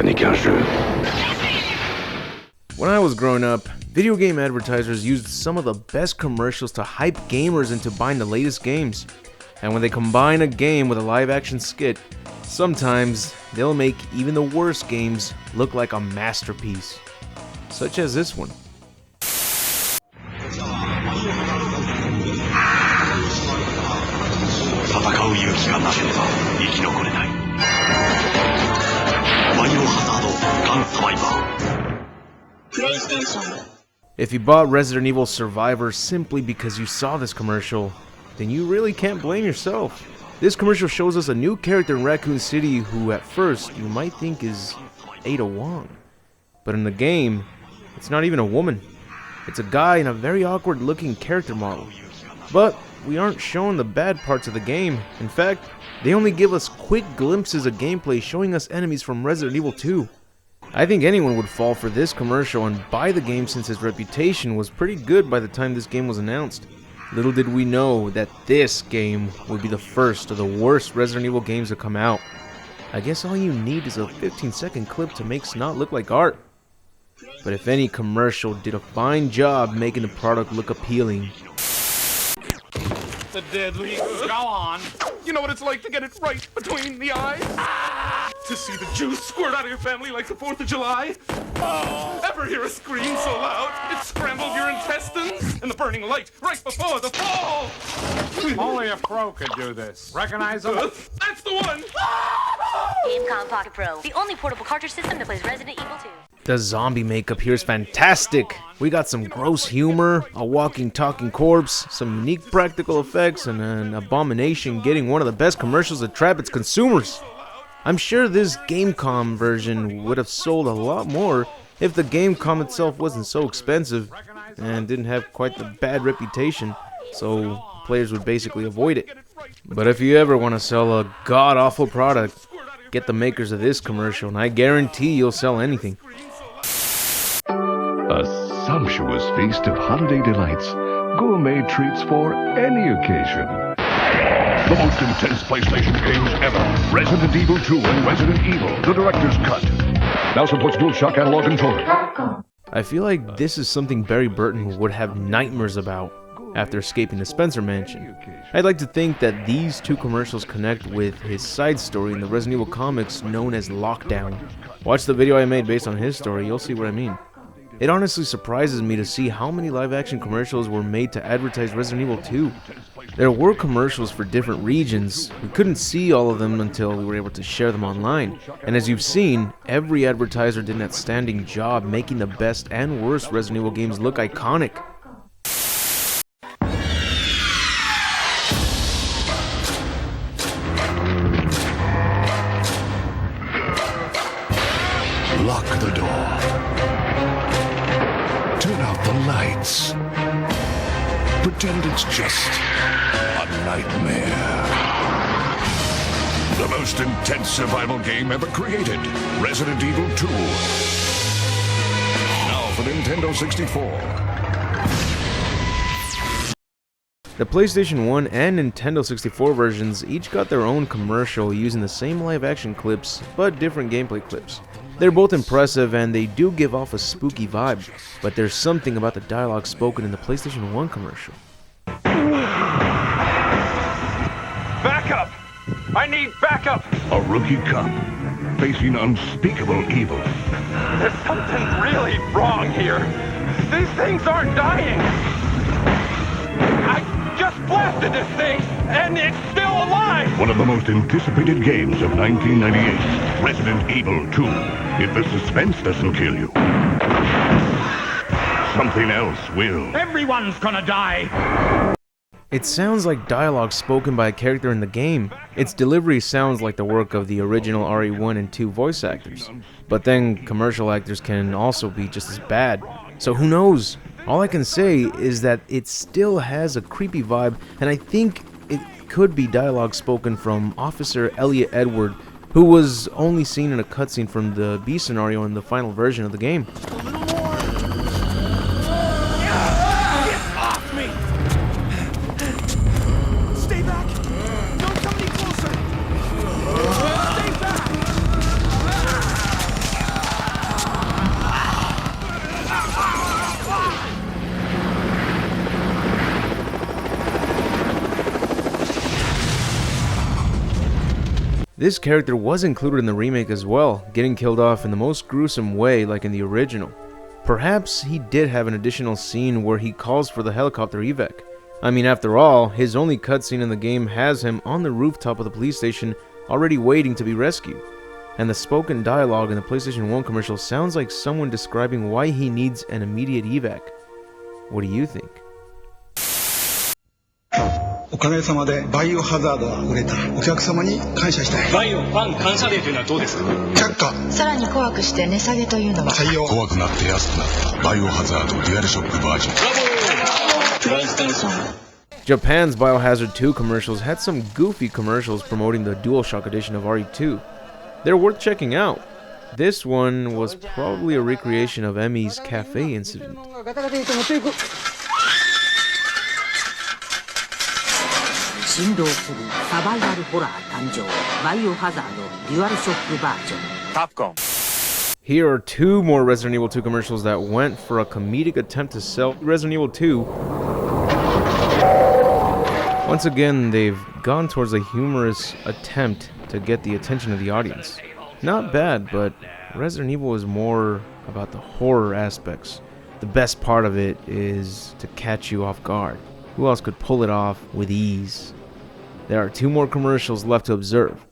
Ça n'est qu'un jeu. When I was growing up, video game advertisers used some of the best commercials to hype gamers into buying the latest games. And when they combine a game with a live-action skit, sometimes they'll make even the worst games look like a masterpiece. Such as this one. 戦う勇気がなければ生き残れない。バイオハザードガンサバイバー。PlayStation. If you bought Resident Evil Survivor simply because you saw this commercial, then you really can't blame yourself. This commercial shows us a new character in Raccoon City who at first you might think is Ada Wong. But in the game, it's not even a woman. It's a guy in a very awkward looking character model. But we aren't shown the bad parts of the game. In fact, they only give us quick glimpses of gameplay showing us enemies from Resident Evil 2. I think anyone would fall for this commercial and buy the game since its reputation was pretty good by the time this game was announced. Little did we know that this game would be the first of the worst Resident Evil games to come out. I guess all you need is a 15-second clip to make snot look like art. But if any commercial did a fine job making the product look appealing. The deadly. Go on. You know what it's like to get it right between the eyes? To see the juice squirt out of your family like the 4th of July? Ever hear a scream so loud it scrambled your intestines? And the burning light right before the fall? Only a pro could do this. Recognize him? That's the one! GameCom Pocket Pro, the only portable cartridge system that plays Resident Evil 2. The zombie makeup here is fantastic. We got some gross humor, a walking, talking corpse, some unique practical effects, and an abomination getting one of the best commercials to trap its consumers. I'm sure this GameCom version would have sold a lot more if the GameCom itself wasn't so expensive and didn't have quite the bad reputation, so players would basically avoid it. But if you ever want to sell a god-awful product, get the makers of this commercial, and I guarantee you'll sell anything. A sumptuous feast of holiday delights, gourmet treats for any occasion. The most intense PlayStation games ever. Resident Evil 2 and Resident Evil, the director's cut. Now supports DualShock analog controller. I feel like this is something Barry Burton would have nightmares about after escaping the Spencer Mansion. I'd like to think that these two commercials connect with his side story in the Resident Evil comics known as Lockdown. Watch the video I made based on his story, you'll see what I mean. It honestly surprises me to see how many live-action commercials were made to advertise Resident Evil 2. There were commercials for different regions. We couldn't see all of them until we were able to share them online. And as you've seen, every advertiser did an outstanding job making the best and worst Resident Evil games look iconic. Lock the door. Turn out the lights. Pretend it's just a nightmare. The most intense survival game ever created. Resident Evil 2. Now for Nintendo 64. The PlayStation 1 and Nintendo 64 versions each got their own commercial using the same live-action clips, but different gameplay clips. They're both impressive and they do give off a spooky vibe, but there's something about the dialogue spoken in the PlayStation 1 commercial. Backup! I need backup! A rookie cop facing unspeakable evil. There's something really wrong here. These things aren't dying. I just blasted this thing, and it's still alive! One of the most anticipated games of 1998, Resident Evil 2. If the suspense doesn't kill you, something else will. Everyone's gonna die! It sounds like dialogue spoken by a character in the game. Its delivery sounds like the work of the original RE1 and 2 voice actors. But then commercial actors can also be just as bad. So who knows? All I can say is that it still has a creepy vibe, and I think it could be dialogue spoken from Officer Elliot Edward, who was only seen in a cutscene from the B scenario in the final version of the game. This character was included in the remake as well, getting killed off in the most gruesome way like in the original. Perhaps he did have an additional scene where he calls for the helicopter evac. I mean, after all, his only cutscene in the game has him on the rooftop of the police station already waiting to be rescued. And the spoken dialogue in the PlayStation 1 commercial sounds like someone describing why he needs an immediate evac. What do you think? おかげさまでバイオハザードは売れた。お客様に感謝したい。バイオファン感謝デーというのはどうですか？却下。さらに怖くして値下げというのは採用。怖くなって安くなったバイオハザードデュアルショックバージョン。プライステンション。 Japan's Biohazard 2 commercials had some goofy commercials promoting the DualShock edition of RE2. They're worth checking out. This one was probably a recreation of Emmy's cafe incident. 振動するサバイバルホラー誕生バイオハザードデュアルショックバージョンタプコン Here are two more Resident Evil 2 commercials that went for a comedic attempt to sell Resident Evil 2. Once again, they've gone towards a humorous attempt to get the attention of the audience. Not bad, but Resident Evil is more about the horror aspects. The best part of it is to catch you off guard. Who else could pull it off with ease? There are two more commercials left to observe.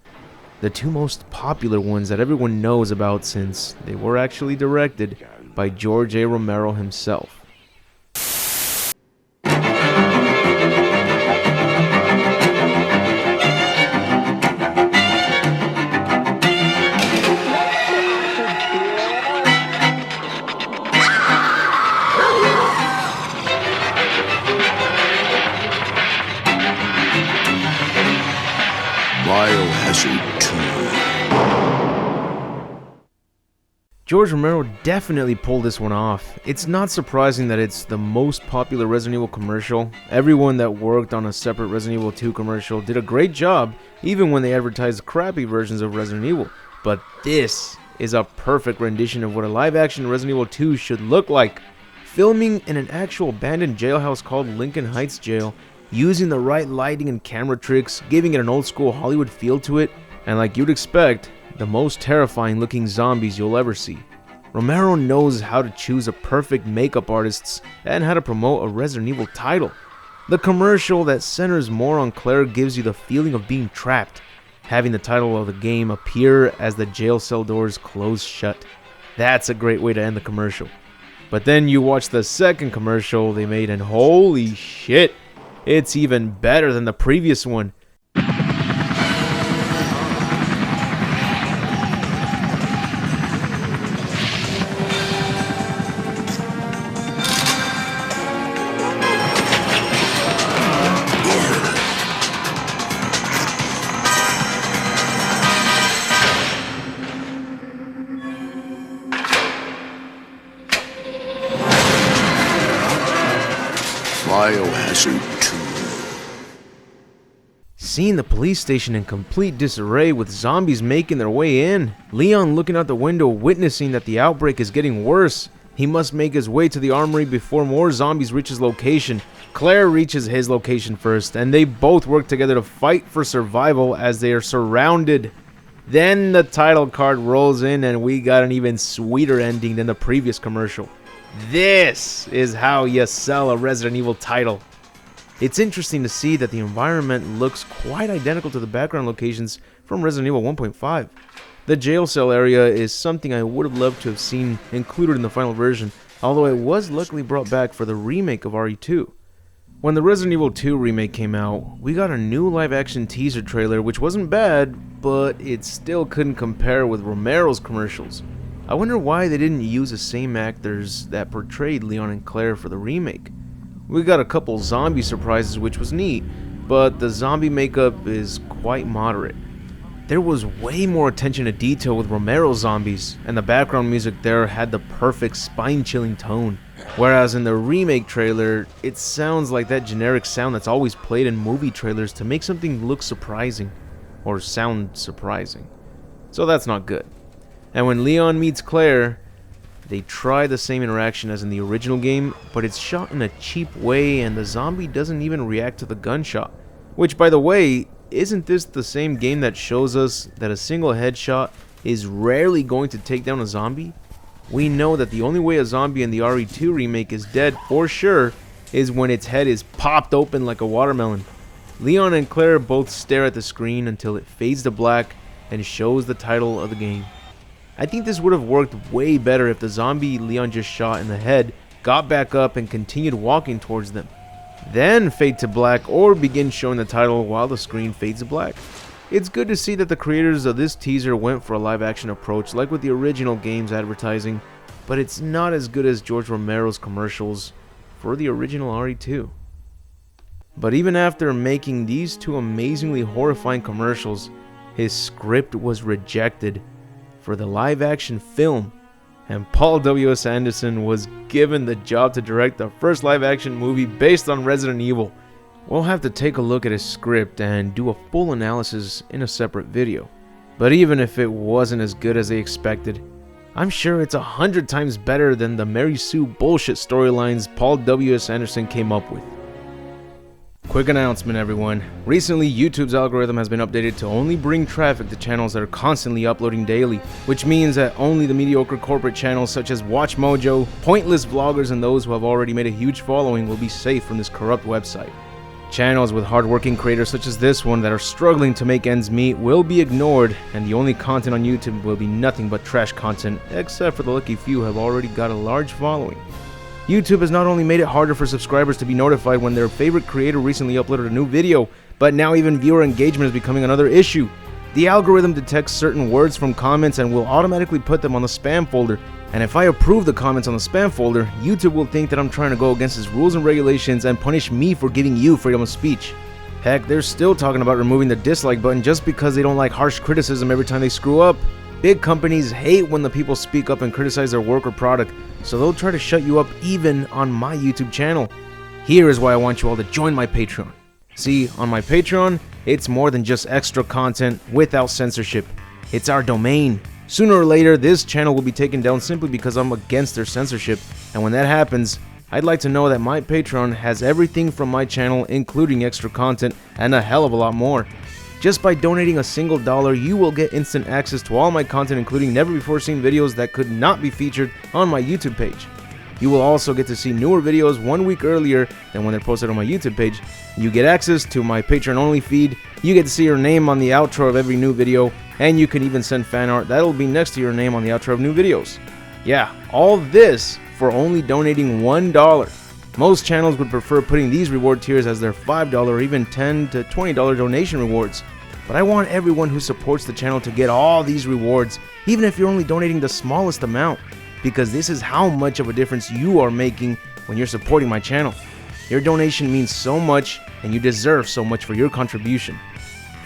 The two most popular ones that everyone knows about since they were actually directed by George A. Romero himself. Biohazard 2. George Romero definitely pulled this one off. It's not surprising that it's the most popular Resident Evil commercial. Everyone that worked on a separate Resident Evil 2 commercial did a great job, even when they advertised crappy versions of Resident Evil. But this is a perfect rendition of what a live-action Resident Evil 2 should look like. Filming in an actual abandoned jailhouse called Lincoln Heights Jail, using the right lighting and camera tricks, giving it an old-school Hollywood feel to it, and like you'd expect, the most terrifying looking zombies you'll ever see. Romero knows how to choose a perfect makeup artists and how to promote a Resident Evil title. The commercial that centers more on Claire gives you the feeling of being trapped, having the title of the game appear as the jail cell doors close shut. That's a great way to end the commercial. But then you watch the second commercial they made and holy shit, it's even better than the previous one. Biohazard 2. Seeing the police station in complete disarray with zombies making their way in, Leon looking out the window witnessing that the outbreak is getting worse. He must make his way to the armory before more zombies reach his location. Claire reaches his location first, and they both work together to fight for survival as they are surrounded. Then the title card rolls in and we got an even sweeter ending than the previous commercial. This is how you sell a Resident Evil title. It's interesting to see that the environment looks quite identical to the background locations from Resident Evil 1.5. The jail cell area is something I would have loved to have seen included in the final version, although it was luckily brought back for the remake of RE2. When the Resident Evil 2 remake came out, we got a new live-action teaser trailer which wasn't bad, but it still couldn't compare with Romero's commercials. I wonder why they didn't use the same actors that portrayed Leon and Claire for the remake. We got a couple zombie surprises which was neat, but the zombie makeup is quite moderate. There was way more attention to detail with Romero's zombies, and the background music there had the perfect spine-chilling tone. Whereas in the remake trailer, it sounds like that generic sound that's always played in movie trailers to make something look surprising, or sound surprising. So that's not good. And when Leon meets Claire, they try the same interaction as in the original game, but it's shot in a cheap way and the zombie doesn't even react to the gunshot. Which, by the way, isn't this the same game that shows us that a single headshot is rarely going to take down a zombie? We know that the only way a zombie in the RE2 remake is dead for sure is when its head is popped open like a watermelon. Leon and Claire both stare at the screen until it fades to black and shows the title of the game. I think this would have worked way better if the zombie Leon just shot in the head got back up and continued walking towards them. Then fade to black or begin showing the title while the screen fades to black. It's good to see that the creators of this teaser went for a live action approach like with the original game's advertising, but it's not as good as George Romero's commercials for the original RE2. But even after making these two amazingly horrifying commercials, his script was rejected for the live action film, and Paul W.S. Anderson was given the job to direct the first live action movie based on Resident Evil. We'll have to take a look at his script and do a full analysis in a separate video. But even if it wasn't as good as they expected, I'm sure it's 100 times better than the Mary Sue bullshit storylines Paul W.S. Anderson came up with. Quick announcement, everyone. Recently, YouTube's algorithm has been updated to only bring traffic to channels that are constantly uploading daily, which means that only the mediocre corporate channels such as Watch Mojo, pointless vloggers, and those who have already made a huge following will be safe from this corrupt website. Channels with hardworking creators such as this one that are struggling to make ends meet will be ignored, and the only content on YouTube will be nothing but trash content, except for the lucky few who have already got a large following. YouTube has not only made it harder for subscribers to be notified when their favorite creator recently uploaded a new video, but now even viewer engagement is becoming another issue. The algorithm detects certain words from comments and will automatically put them on the spam folder, and if I approve the comments on the spam folder, YouTube will think that I'm trying to go against its rules and regulations and punish me for giving you freedom of speech. Heck, they're still talking about removing the dislike button just because they don't like harsh criticism every time they screw up. Big companies hate when the people speak up and criticize their work or product, so they'll try to shut you up even on my YouTube channel. Here is why I want you all to join my Patreon. See, on my Patreon, it's more than just extra content without censorship. It's our domain. Sooner or later, this channel will be taken down simply because I'm against their censorship, and when that happens, I'd like to know that my Patreon has everything from my channel, including extra content and a hell of a lot more. Just by donating a single dollar, you will get instant access to all my content, including never before seen videos that could not be featured on my YouTube page. You will also get to see newer videos 1 week earlier than when they're posted on my YouTube page. You get access to my Patreon only feed, you get to see your name on the outro of every new video, and you can even send fan art that'll be next to your name on the outro of new videos. Yeah, all this for only donating $1. Most channels would prefer putting these reward tiers as their $5 or even $10 to $20 donation rewards. But I want everyone who supports the channel to get all these rewards, even if you're only donating the smallest amount, because this is how much of a difference you are making when you're supporting my channel. Your donation means so much, and you deserve so much for your contribution.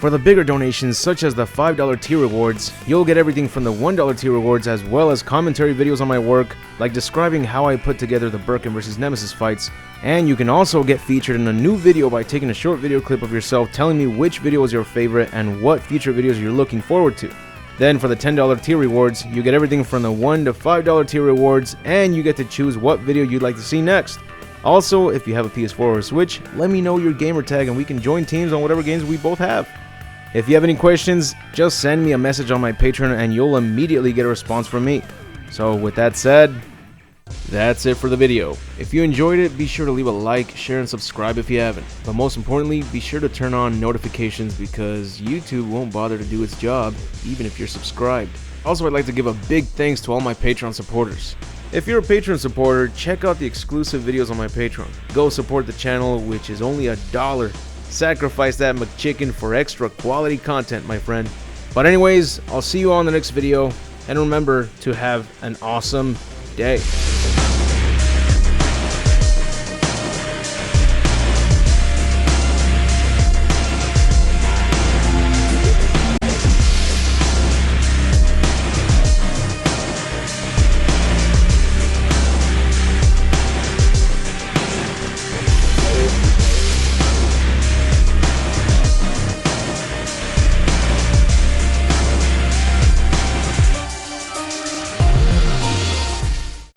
For the bigger donations, such as the $5 tier rewards, you'll get everything from the $1 tier rewards as well as commentary videos on my work, like describing how I put together the Birkin vs. Nemesis fights, and you can also get featured in a new video by taking a short video clip of yourself telling me which video is your favorite and what future videos you're looking forward to. Then for the $10 tier rewards, you get everything from the $1 to $5 tier rewards, and you get to choose what video you'd like to see next. Also, if you have a PS4 or a Switch, let me know your gamer tag and we can join teams on whatever games we both have. If you have any questions, just send me a message on my Patreon and you'll immediately get a response from me. So with that said, that's it for the video. If you enjoyed it, be sure to leave a like, share, and subscribe if you haven't. But most importantly, be sure to turn on notifications because YouTube won't bother to do its job even if you're subscribed. Also, I'd like to give a big thanks to all my Patreon supporters. If you're a Patreon supporter, check out the exclusive videos on my Patreon. Go support the channel, which is only $1. Sacrifice that McChicken for extra quality content, my friend. But anyways, I'll see you on the next video, and remember to have an awesome day.